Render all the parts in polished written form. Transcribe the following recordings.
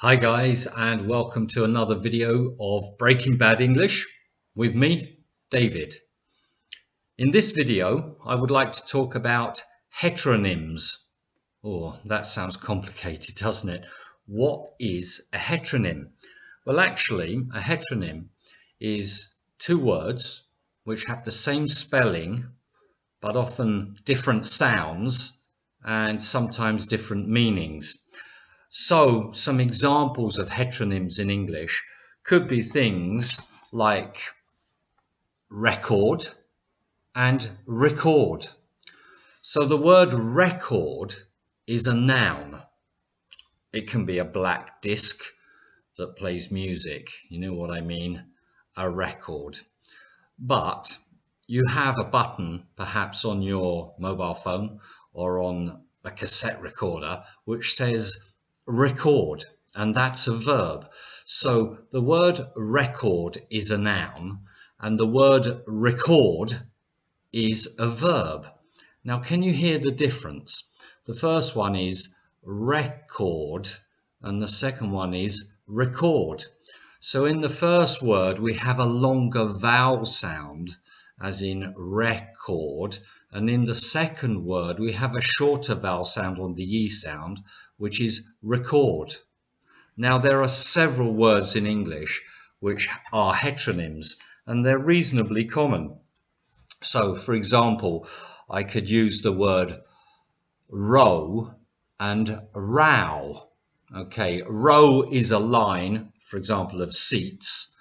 Hi guys, and welcome to another video of Breaking Bad English with me, David. In this video, I would like to talk about heteronyms. Oh, that sounds complicated, doesn't it? What is a heteronym? Well, actually, a heteronym is two words which have the same spelling, but often different sounds and sometimes different meanings. So some examples of heteronyms in English could be things like record and record. So the word record is a noun. It can be a black disc that plays music. You know what I mean? A record. But you have a button perhaps on your mobile phone or on a cassette recorder which says record, and that's a verb. So the word record is a noun and the word record is a verb. Now, can you hear the difference? The first one is record and the second one is record. So in the first word, we have a longer vowel sound, as in record. And in the second word, we have a shorter vowel sound on the E sound, which is record. Now, there are several words in English which are heteronyms, and they're reasonably common. So, for example, I could use the word row and row. Okay, row is a line, for example, of seats,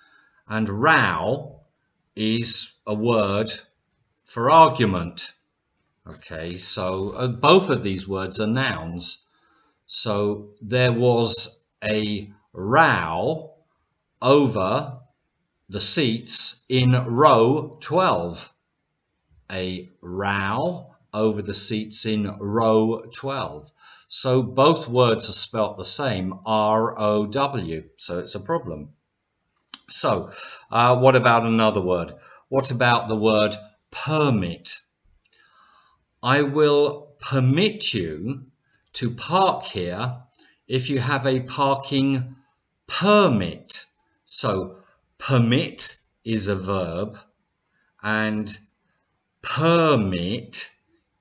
and row is a word for argument. Okay, so both of these words are nouns. So there was a row over the seats in row 12. A row over the seats in row 12. So both words are spelt the same, R-O-W, so it's a problem. So what about another word? What about the word permit? I will permit you to park here if you have a parking permit. So permit is a verb and permit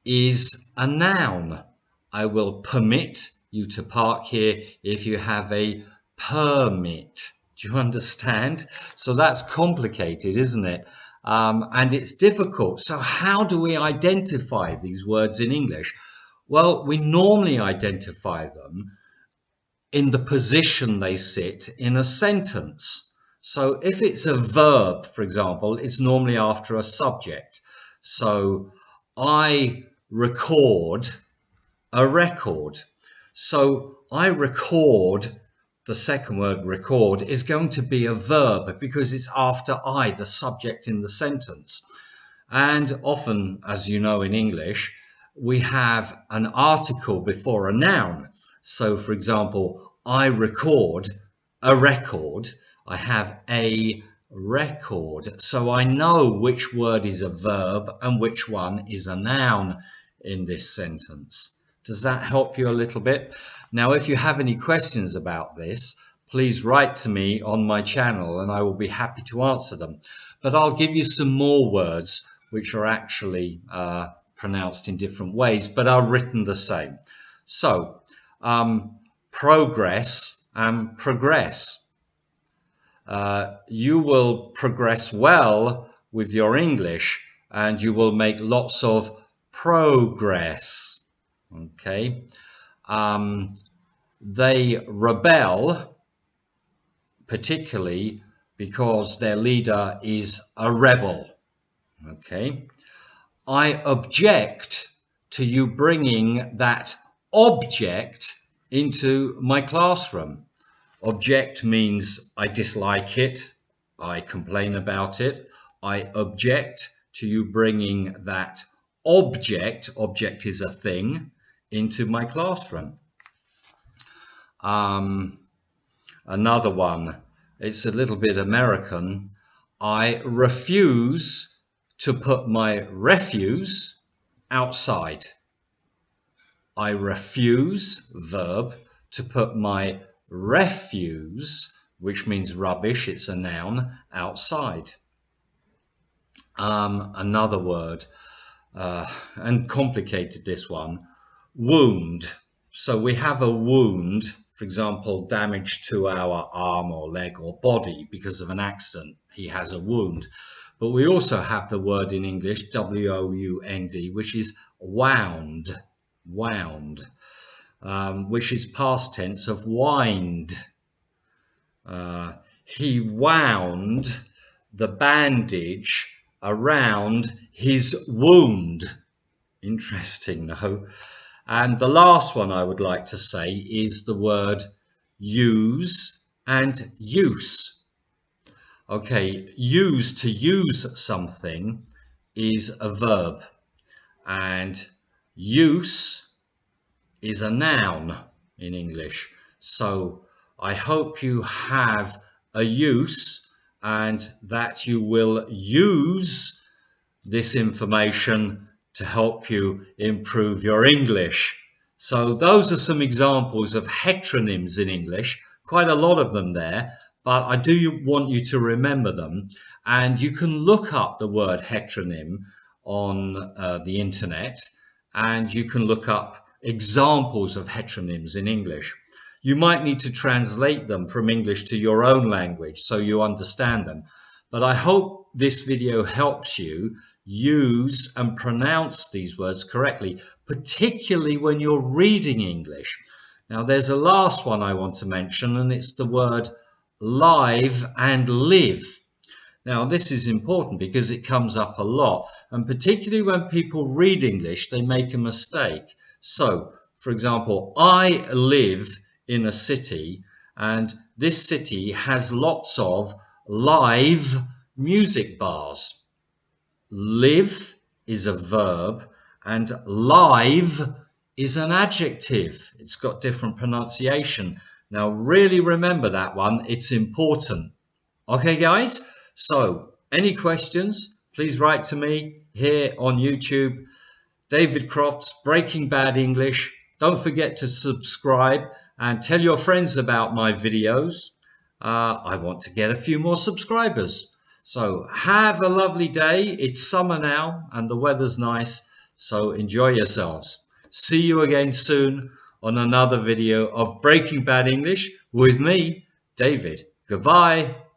is a noun. I will permit you to park here if you have a permit. Do you understand? So that's complicated, isn't it? And it's difficult. So how do we identify these words in English? Well, we normally identify them in the position they sit in a sentence. So if it's a verb, for example, it's normally after a subject. So I record a record. So I record, the second word record is going to be a verb because it's after I, the subject in the sentence. And often, as you know in English, we have an article before a noun. So for example, I record a record. I have a record. So I know which word is a verb and which one is a noun in this sentence. Does that help you a little bit? Now, if you have any questions about this, please write to me on my channel and I will be happy to answer them. But I'll give you some more words which are actually pronounced in different ways, but are written the same. So, progress and progress. You will progress well with your English and you will make lots of progress. Okay. They rebel, particularly because their leader is a rebel. Okay. I object to you bringing that object into my classroom. Object means I dislike it, I complain about it. I object to you bringing that object is a thing, into my classroom. Another one, it's a little bit American. I refuse to put my refuse outside. I refuse, verb, to put my refuse, which means rubbish, it's a noun, outside. Another word, and complicated this one, wound. So we have a wound, for example, damage to our arm or leg or body because of an accident. He has a wound. But we also have the word in English, W-O-U-N-D, which is wound, wound, which is past tense of wind. He wound the bandage around his wound. Interesting, no? And the last one I would like to say is the word use and use. Okay, use, to use something, is a verb, and use is a noun in English. So I hope you have a use and that you will use this information to help you improve your English. So those are some examples of heteronyms in English, quite a lot of them there, but I do want you to remember them. And you can look up the word heteronym on the internet, and you can look up examples of heteronyms in English. You might need to translate them from English to your own language so you understand them. But I hope this video helps you use and pronounce these words correctly, particularly when you're reading English. Now, there's a last one I want to mention, and it's the word live and live. Now, this is important because it comes up a lot, and particularly when people read English, they make a mistake. So, for example, I live in a city, and this city has lots of live music bars. Live is a verb and live is an adjective. It's got different pronunciation. Now, really remember that one. It's important. Okay, guys? So, any questions, please write to me here on YouTube. David Croft's Breaking Bad English. Don't forget to subscribe and tell your friends about my videos. I want to get a few more subscribers. So have a lovely day. It's summer now and the weather's nice. So enjoy yourselves. See you again soon on another video of Breaking Bad English with me, David. Goodbye.